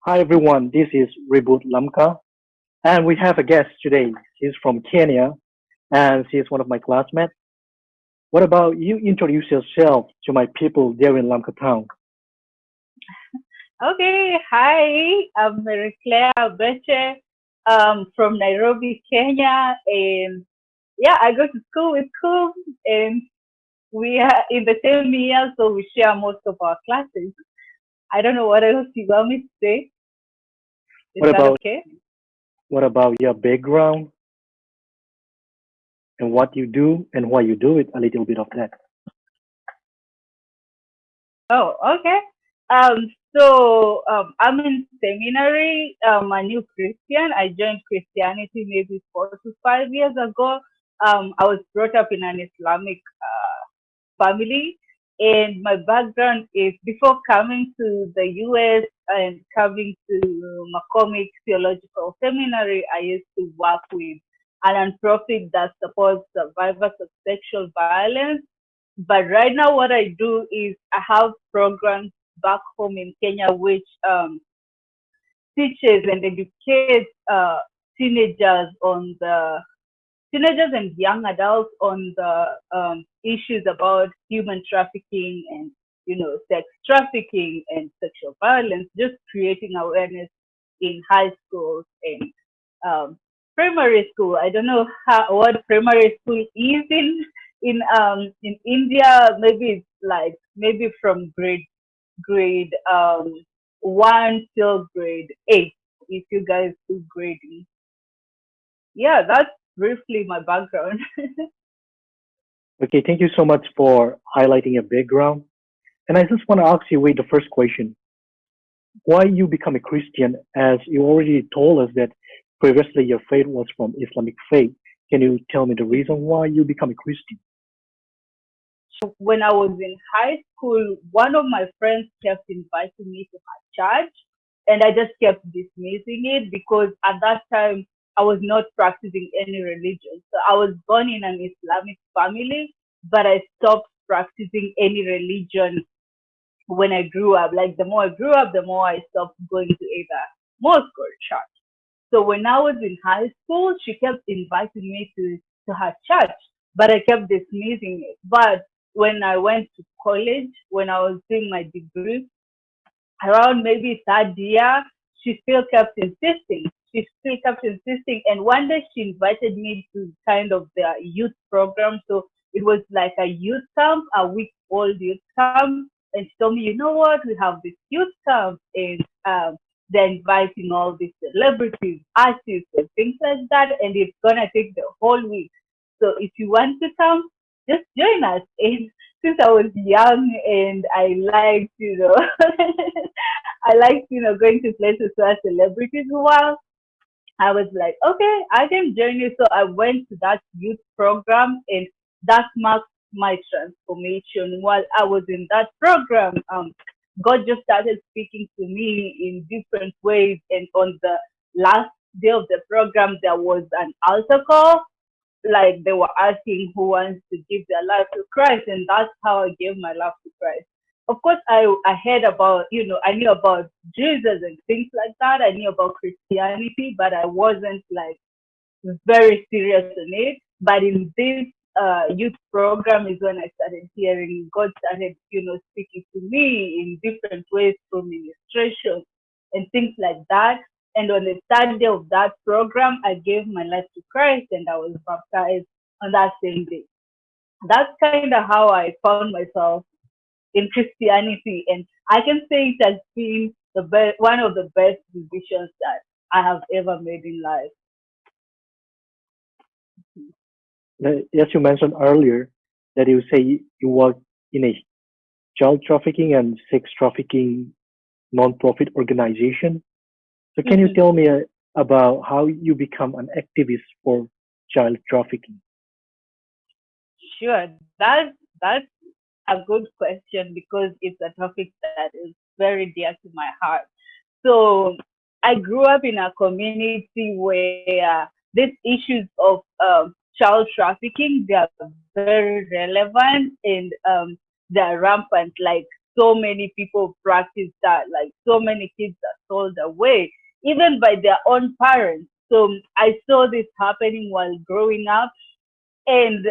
Hi everyone, this is Reboot Lamka, and we have a guest today. She's from Kenya, and she's one of my classmates. What about you introduce yourself to my people there in Lamka town? Okay, hi, I'm Maryclare Beche from Nairobi, Kenya, and yeah, I go to school with Coop, and we are in the same year, so we share most of our classes. I don't know what else you want me to say. Is What that about okay? your background and what you do and why you do it? A little bit of that. Oh, okay. I'm in seminary. I'm a new Christian. I joined Christianity maybe 4 to 5 years ago. I was brought up in an Islamic family. And my background is before coming to the US and coming to McCormick Theological Seminary, I used to work with a nonprofit that supports survivors of sexual violence. But right now, what I do is I have programs back home in Kenya which teaches and educates teenagers on the teenagers and young adults on the issues about human trafficking and sex trafficking and sexual violence, just creating awareness in high schools and primary school. I don't know what primary school is in India. Maybe it's like maybe from grade 1 till grade 8 if you guys do grading. Yeah, that's briefly my background. Okay, thank you so much for highlighting your background. And I just want to ask you with the first question, why you become a Christian? As you already told us that previously your faith was from Islamic faith. Can you tell me the reason why you become a Christian? When I was in high school, one of my friends kept inviting me to her church, and I just kept dismissing it because at that time I was not practicing any religion. So I was born in an Islamic family, but I stopped practicing any religion when I grew up. Like the more I grew up, the more I stopped going to either mosque or church. So when I was in high school, she kept inviting me to her church, but I kept dismissing it. But when I went to college, when I was doing my degree, around maybe third year, she still kept insisting. She still kept insisting. And one day she invited me to kind of their youth program. So it was like a youth camp, a week old youth camp. And she told me, you know what, we have this youth camp and they're inviting all these celebrities, artists and things like that. And it's going to take the whole week. So if you want to come, just join us. And since I was young and I liked, I liked, going to places where celebrities were. I was like, okay, I can join you. So I went to that youth program and that marked my transformation. While I was in that program, God just started speaking to me in different ways. And on the last day of the program, there was an altar call, like they were asking who wants to give their life to Christ, and that's how I gave my life to Christ. Of course, I heard about, I knew about Jesus and things like that. I knew about Christianity, but I wasn't like very serious in it. But in this youth program is when I started hearing God started, speaking to me in different ways through ministration and things like that. And on the third day of that program, I gave my life to Christ and I was baptized on that same day. That's kind of how I found myself in Christianity. And I can say it has been one of the best decisions that I have ever made in life. As you mentioned earlier, that you say you work in a child trafficking and sex trafficking non-profit organization. So can you Mhm. tell me about how you become an activist for child trafficking? Sure, that's a good question because it's a topic that is very dear to my heart. So I grew up in a community where these issues of child trafficking, they are very relevant and they're rampant. Like so many people practice that. Like so many kids are sold away, even by their own parents. So I saw this happening while growing up, and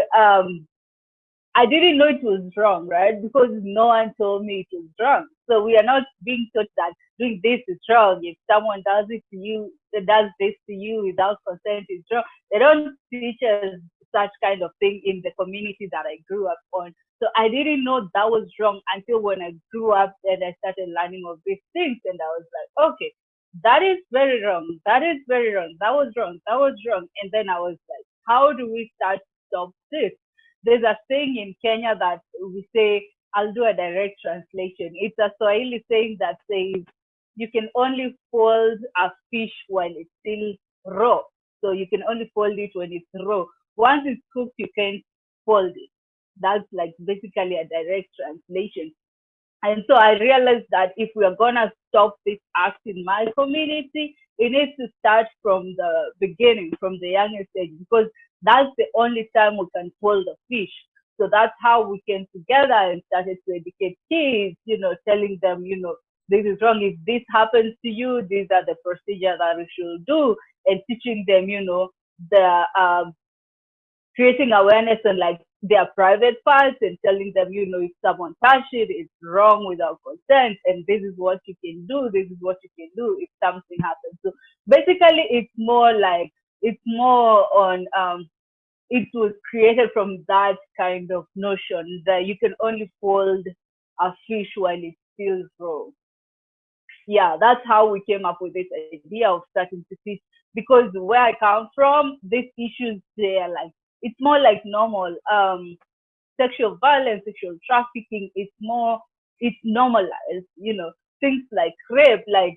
I didn't know it was wrong, right? Because no one told me it was wrong. So we are not being taught that doing this is wrong. If someone does it to you, does this to you without consent is wrong. They don't teach us such kind of thing in the community that I grew up on. So I didn't know that was wrong until when I grew up and I started learning of these things, and I was like, okay, that is very wrong. That is very wrong. That was wrong. That was wrong. And then I was like, how do we start to stop this? There's a saying in Kenya that we say, I'll do a direct translation. It's a Swahili saying that says, you can only fold a fish while it's still raw. So you can only fold it when it's raw. Once it's cooked, you can't fold it. That's like basically a direct translation. And so I realized that if we are going to stop this act in my community, it needs to start from the beginning, from the youngest age, because that's the only time we can pull the fish. So that's how we came together and started to educate kids, telling them, this is wrong. If this happens to you, these are the procedures that you should do, and teaching them, the creating awareness on like their private parts and telling them, if someone touch it, it's wrong without consent, and this is what you can do, this is what you can do if something happens. So basically, it's more on it was created from that kind of notion that you can only fold a fish while it's still raw. Yeah, that's how we came up with this idea of starting to teach. Because where I come from, these issues there, like it's more like normal. Sexual violence, sexual trafficking, it's normalized. Things like rape, like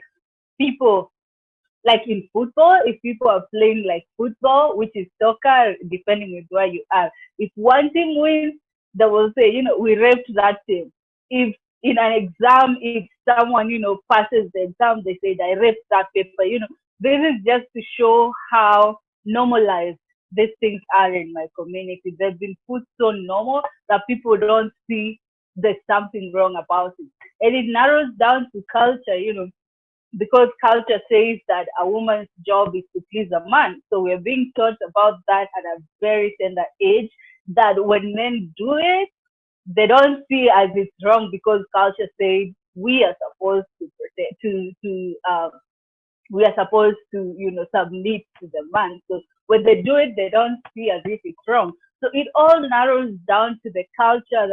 people like in football, if people are playing like football, which is soccer, depending with where you are, if one team wins, they will say, we raped that team. If in an exam, if someone, passes the exam, they say, I raped that paper. This is just to show how normalized these things are in my community. They've been put so normal that people don't see there's something wrong about it. And it narrows down to culture, because culture says that a woman's job is to please a man. So we're being taught about that at a very tender age, that when men do it, they don't see as it's wrong because culture says we are supposed to protect, we are supposed to, submit to the man. So when they do it, they don't see as if it's wrong. So it all narrows down to the culture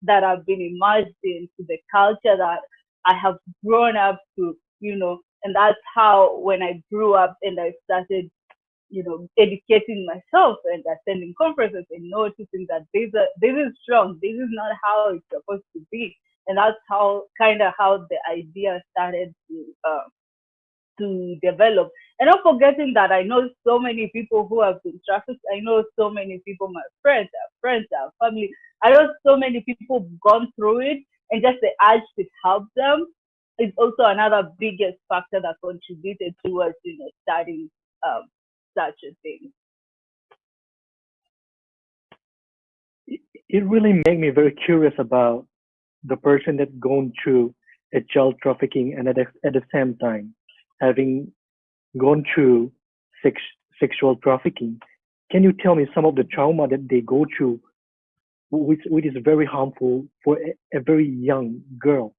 that I've been immersed in, to the culture that I have grown up to, and that's how when I grew up and I started, educating myself and attending conferences and noticing that this is wrong, this is not how it's supposed to be, and that's how the idea started to develop. And not forgetting that I know so many people who have been trafficked. I know so many people, my friends, our family. I know so many people who've gone through it, and just the urge to help them is also another biggest factor that contributed towards, starting um, such a thing. It really made me very curious about the person that gone through a child trafficking and at the same time having gone through sex, sexual trafficking. Can you tell me some of the trauma that they go through, which is very harmful for a very young girl?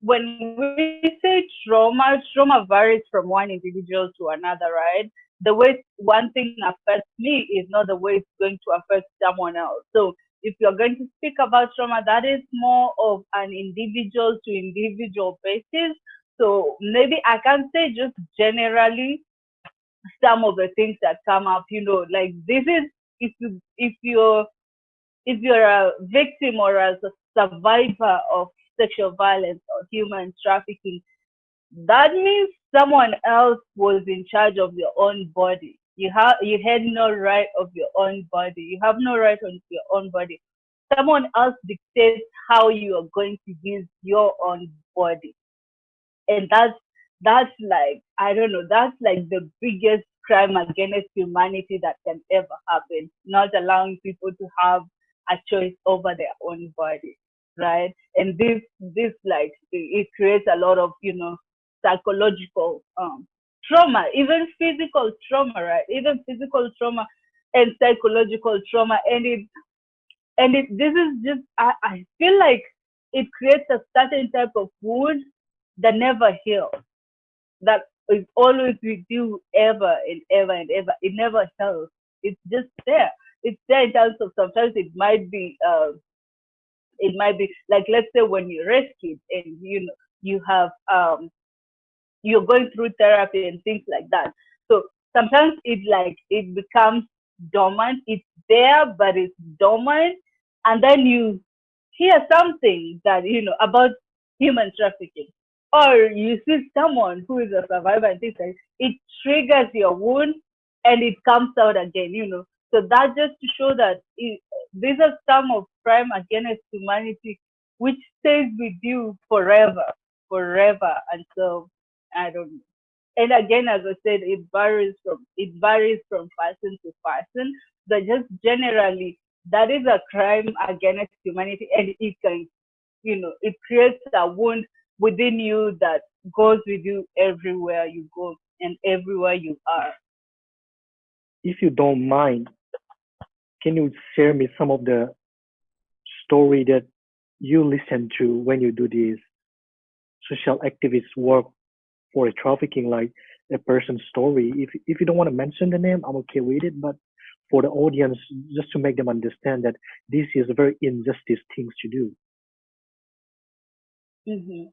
When we say trauma varies from one individual to another, right? The way one thing affects me is not the way it's going to affect someone else. So if you're going to speak about trauma, that is more of an individual to individual basis. So maybe I can say just generally some of the things that come up, like this is if you're a victim or as a survivor of sexual violence or human trafficking, that means someone else was in charge of your own body. You had no right of your own body. You have no right on your own body. Someone else dictates how you are going to use your own body. And that's like, I don't know, that's like the biggest crime against humanity that can ever happen. Not allowing people to have a choice over their own body. right? And this like it creates a lot of psychological trauma, even physical trauma, right? Even physical trauma and psychological trauma, and this is just I feel like it creates a certain type of wound that never heals, that is always with you ever and ever and ever. It never heals. It's just there. It's there in terms of sometimes it might be like, let's say when you're rescued and you have you're going through therapy and things like that. So sometimes it becomes dormant. It's there, but it's dormant. And then you hear something that, about human trafficking, or you see someone who is a survivor and things like it triggers your wound and it comes out again. So that just to show that these are some of crime against humanity which stays with you forever, forever. And so I don't know. And again, as I said, it varies from person to person. But just generally, that is a crime against humanity, and it can, it creates a wound within you that goes with you everywhere you go and everywhere you are. If you don't mind, can you share me some of the story that you listen to when you do this social activist work for a trafficking, like a person's story? If you don't want to mention the name, I'm okay with it. But for the audience, just to make them understand that this is a very injustice things to do. hmm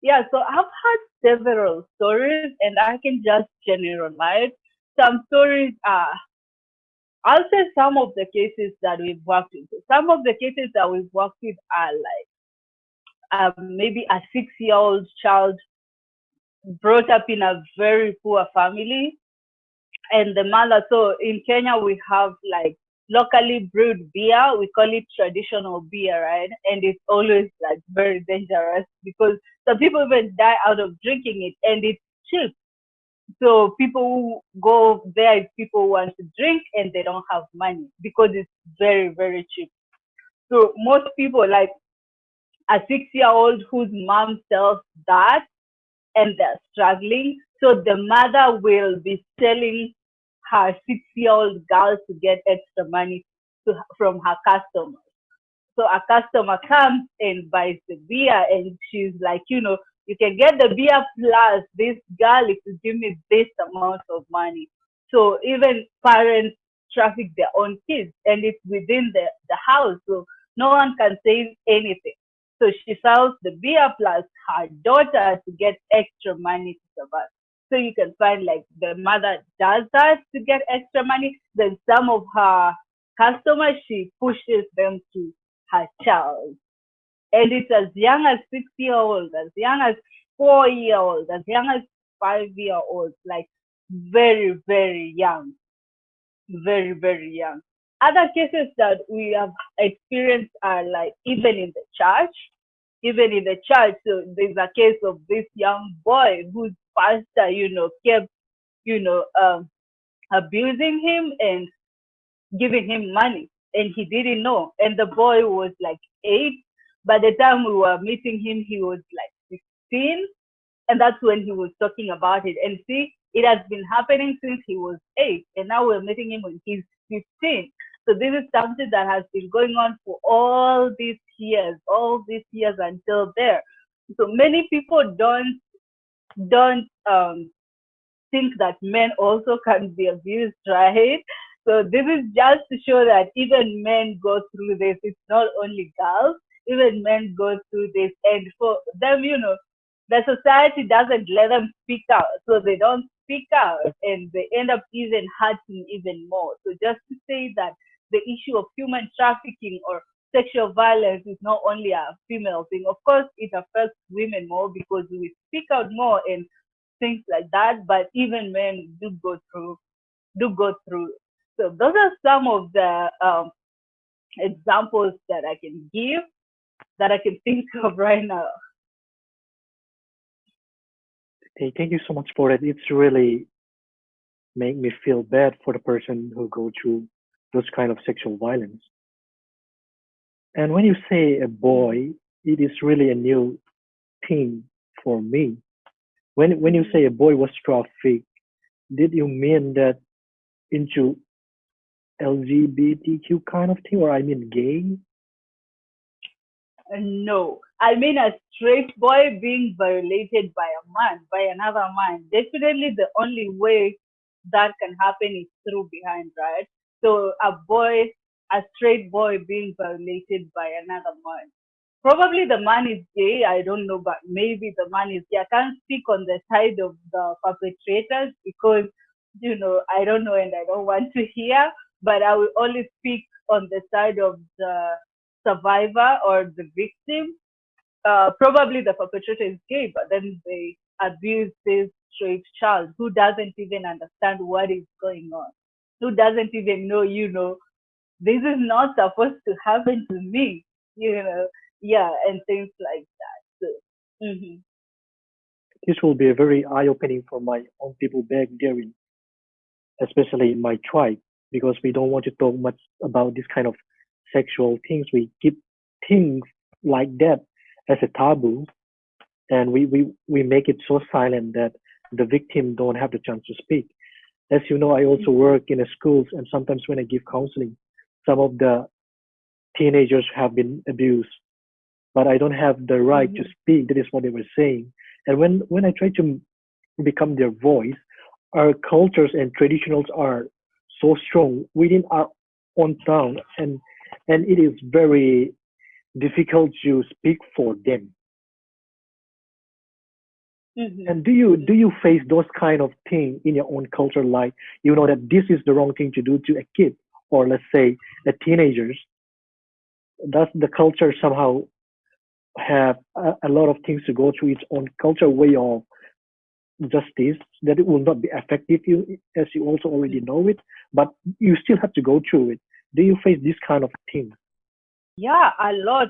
Yeah, so I've had several stories, and I can just generalize. Some stories are, I'll say some of the cases that we've worked with. Some of the cases that we've worked with are like maybe a 6-year-old child brought up in a very poor family, and the mother. So in Kenya, we have like locally brewed beer. We call it traditional beer, right? And it's always like very dangerous because some people even die out of drinking it, and it's cheap. So people who go there is people who want to drink and they don't have money because it's very, very cheap. So most people, like a 6-year-old whose mom sells that and they're struggling. So the mother will be selling her 6-year-old girl to get extra money from her customers. So a customer comes and buys the beer, and she's like, you can get the beer plus this girl if you give me this amount of money. So even parents traffic their own kids, and it's within the house. So no one can say anything. So she sells the beer plus her daughter to get extra money to survive. So you can find like the mother does that to get extra money. Then some of her customers, she pushes them to her child. And it's as young as 6 year olds, as young as 4 year olds, as young as 5 year olds, like very, very young, very, very young. Other cases that we have experienced are like even in the church. So there's a case of this young boy whose pastor, kept, you know, um, abusing him and giving him money, and he didn't know. And the boy was like 8. By the time we were meeting him, he was like 16, and that's when he was talking about it. And see, it has been happening since he was 8, and now we're meeting him when he's 15. So this is something that has been going on for all these years until there. So many people don't think that men also can be abused, right? So this is just to show that even men go through this. It's not only girls, even men go through this. And for them, the society doesn't let them speak out. So they don't speak out and they end up even hurting even more. So just to say that the issue of human trafficking or sexual violence is not only a female thing. Of course, it affects women more because we speak out more and things like that. But even men do go through. So those are some of the examples that I can give that I can think of right now. Hey, thank you so much for that. It's really make me feel bad for the person who go through those kind of sexual violence. And when you say a boy, it is really a new thing for me. When you Mm-hmm. say a boy was trafficked, did you mean that into LGBTQ kind of thing, or I mean gay? No, I mean a straight boy being violated by a man, by another man. Definitely the only way that can happen is through behind, right? So a straight boy being violated by another man. Probably the man is gay, I don't know, but maybe the man is gay. I can't speak on the side of the perpetrators because, I don't know and I don't want to hear, but I will only speak on the side of the survivor or the victim. Probably the perpetrator is gay, but then they abuse this straight child who doesn't even understand what is going on, who doesn't even know, this is not supposed to happen to me, yeah, and things like that. So, This will be a very eye-opening for my own people back there, especially in my tribe, because we don't want to talk much about this kind of sexual things. We keep things like that as a taboo, and we make it so silent that the victim don't have the chance to speak. As you know, I also mhm, work in a schools, and sometimes when I give counseling, some of the teenagers have been abused, but I don't have the right to mhm, speak. That is what they were saying. And when I try to become their voice, our cultures and traditionals are so strong within our own town, and it is very difficult to speak for them. mhm, And do you mhm, face those kind of thing in your own culture, like you know that this is the wrong thing to do to a kid, or let's say a teenagers? Does the culture somehow have a lot of things to go through its own culture way of justice that it will not be effective you as you also already mhm. know it, but you still have to go through it. Do you face this kind of thing? Yeah, a lot.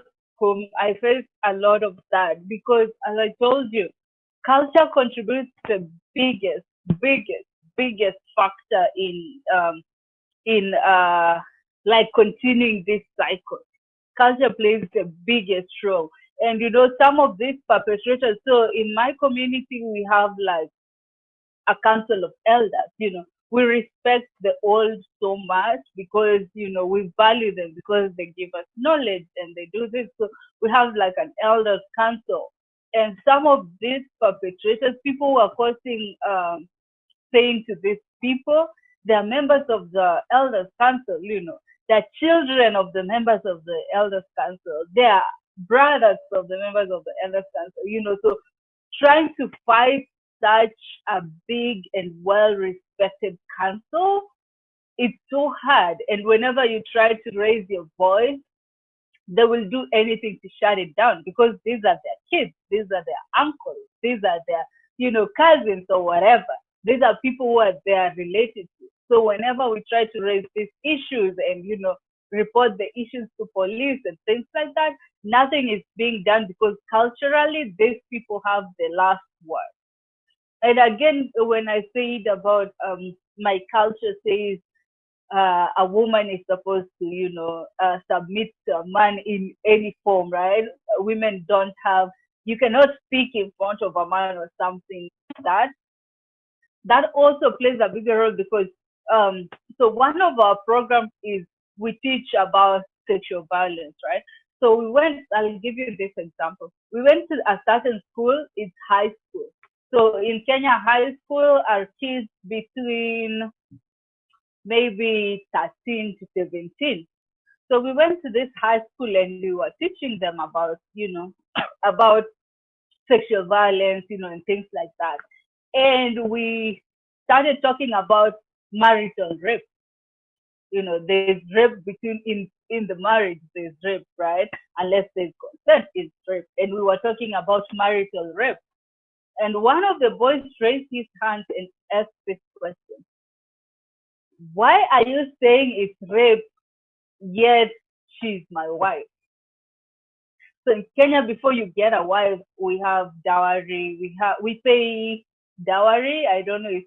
I face a lot of that because, as I told you, culture contributes the biggest, biggest, biggest factor in like continuing this cycle. Culture plays the biggest role, and some of these perpetrators. So in my community, we have like a council of elders. We respect the old so much because we value them because they give us knowledge and they do this. So we have like an elders council, and some of these perpetrators, people who are causing saying to these people, they're members of the elders council. They're children of the members of the elders council. They're brothers of the members of the elders council. So trying to fight such a big and well respected council, it's so hard. And whenever you try to raise your voice, they will do anything to shut it down because these are their kids, these are their uncles, these are their, cousins or whatever. These are people who are they are related to. So whenever we try to raise these issues and, report the issues to police and things like that, nothing is being done because culturally these people have the last word. And again, when I said about my culture says a woman is supposed to, submit to a man in any form, right? Women don't have, you cannot speak in front of a man or something like that. That also plays a bigger role because, um, so one of our programs is we teach about sexual violence, right? So I'll give you this example. We went to a certain school, it's high school. So in Kenya, high school are kids between maybe 13 to 17. So we went to this high school and we were teaching them about, about sexual violence, and things like that. And we started talking about marital rape. There's rape in the marriage, there's rape, right? Unless there's consent, it's rape. And we were talking about marital rape. And one of the boys raised his hand and asked this question: why are you saying it's rape yet she's my wife? So in Kenya, before you get a wife, we have dowry. We pay dowry. I don't know if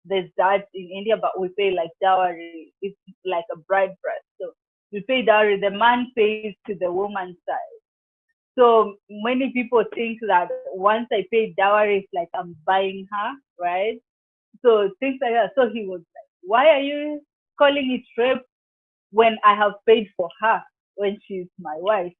there's that in India, but we pay like dowry. It's like a bride price. So We pay dowry, the man pays to the woman's side. So many people think that once I pay dowry, it's like I'm buying her, right? So things like that. So he was like, why are you calling it rape when I have paid for her when she's my wife?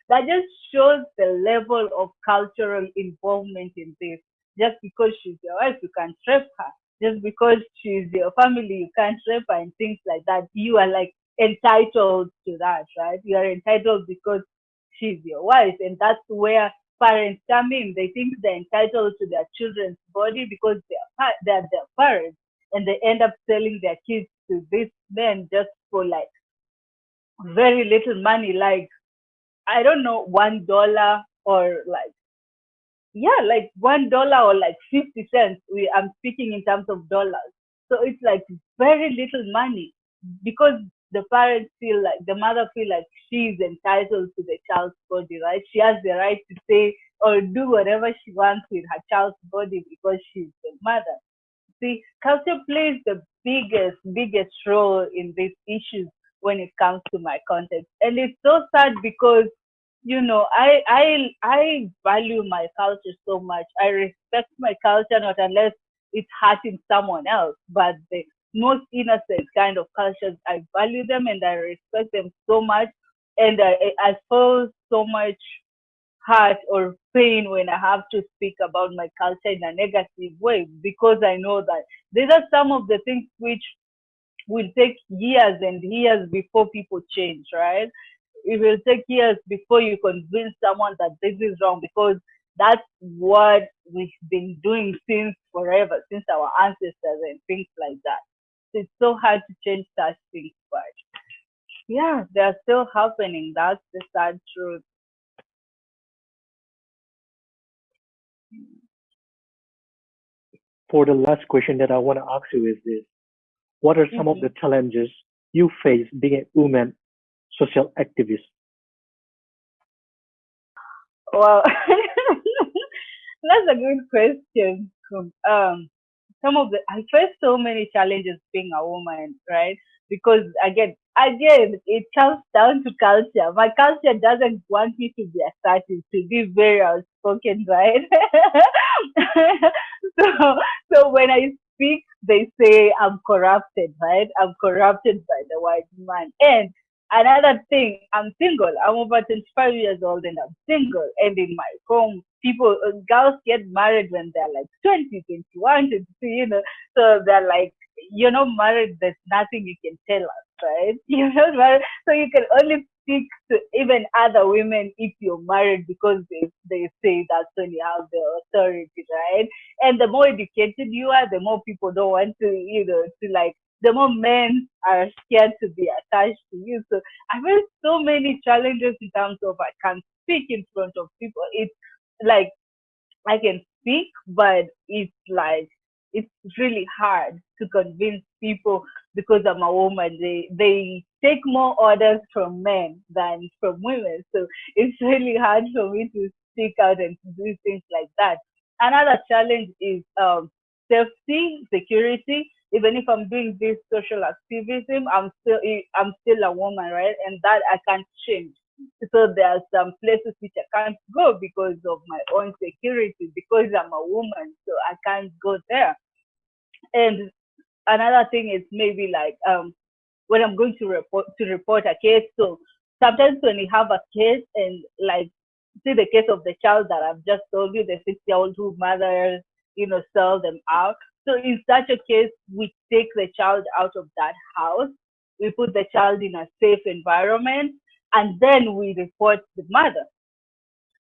That just shows the level of cultural involvement in this. Just because she's your wife, you can't rape her. Just because she's your family, you can't rape her and things like that. You are like entitled to that, right? You are entitled because she's your wife. And that's where parents come in. They think they're entitled to their children's body because they're their parents. And they end up selling their kids to these men just for like very little money, like I don't know, $1 or like yeah, like $1 or like 50 cents. I'm speaking in terms of dollars. So it's like very little money because the parents feel like the mother feel like she's entitled to the child's body, right? She has the right to say or do whatever she wants with her child's body because she's the mother. See, culture plays the biggest role in these issues when it comes to my context. And it's so sad because, I value my culture so much. I respect my culture not unless it's hurting someone else. But the most innocent kind of cultures, I value them and I respect them so much. And I feel so much hurt or pain when I have to speak about my culture in a negative way because I know that these are some of the things which will take years and years before people change, right? It will take years before you convince someone that this is wrong because that's what we've been doing since forever, since our ancestors and things like that. So it's so hard to change such things, but yeah, they're still happening. That's the sad truth. For the last question that I want to ask you is this: what are some of the Hmm. challenges you face being a woman social activist? Well, that's a good question. Some of the I face so many challenges being a woman, right? Because again, it comes down to culture. My culture doesn't want me to be assertive, to be very outspoken, right? so, so when I speak, they say I'm corrupted, right? I'm corrupted by the white man. And another thing, I'm single. I'm over 25 years old and I'm single. And in my home, girls get married when they're like 20, 21, 22, So they're like, you're not married, there's nothing you can tell us, right? You're not married. So you can only speak to even other women if you're married because they say that's when you have the authority, right? And the more educated you are, the more people don't want to like, the more men are scared to be attached to you. So I faced so many challenges in terms of I can't speak in front of people. It's like I can speak, but it's like it's really hard to convince people because I'm a woman. They take more orders from men than from women, so it's really hard for me to speak out and to do things like that. Another challenge is safety, security. Even if I'm doing this social activism, I'm still a woman, right? And that I can't change. So there are some places which I can't go because of my own security, because I'm a woman, so I can't go there. And another thing is maybe like when I'm going to report a case. So sometimes when you have a case and like see the case of the child that I've just told you, the 6-year-old who mothers, sell them out. So in such a case, we take the child out of that house, we put the child in a safe environment, and then we report the mother.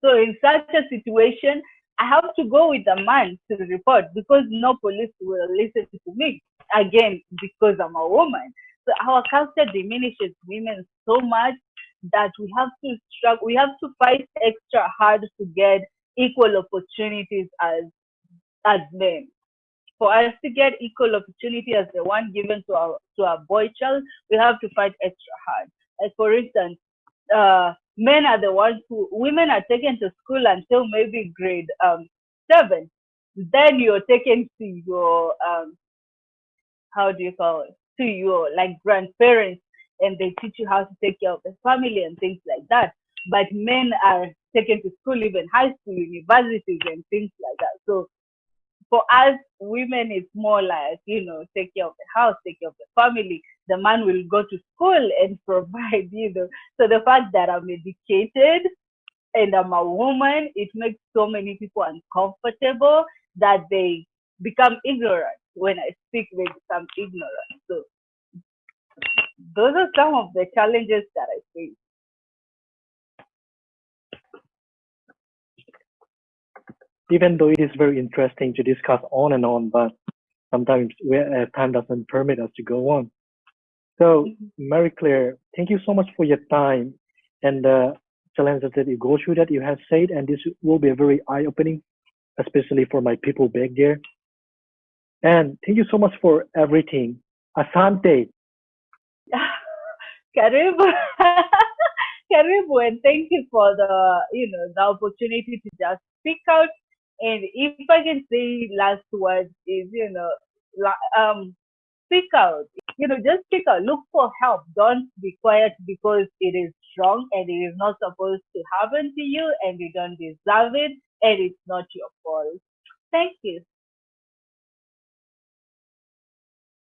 So in such a situation, I have to go with the man to report because no police will listen to me. Again, because I'm a woman. So our culture diminishes women so much that we have to struggle, we have to fight extra hard to get equal opportunities as men. For us to get equal opportunity as the one given to our boy child, we have to fight extra hard. Like for instance, men are the ones who women are taken to school until maybe grade 7. Then you're taken to your how do you call it, to your like grandparents, and they teach you how to take care of the family and things like that. But men are taken to school, even high school, universities, and things like that. So for us women, it's more like, take care of the house, take care of the family. The man will go to school and provide, So the fact that I'm educated and I'm a woman, it makes so many people uncomfortable that they become ignorant. When I speak, they become ignorant. So those are some of the challenges that I face. Even though it is very interesting to discuss on and on, but sometimes time doesn't permit us to go on. So, Mhm. Mary Claire, thank you so much for your time and the challenges that you go through that you have said, and this will be a very eye-opening, especially for my people back there. And thank you so much for everything. Asante. Karibu. Karibu, and thank you for the opportunity to just speak out. And if I can say last words is, speak out. Just speak out. Look for help. Don't be quiet because it is wrong and it is not supposed to happen to you and you don't deserve it and it's not your fault. Thank you.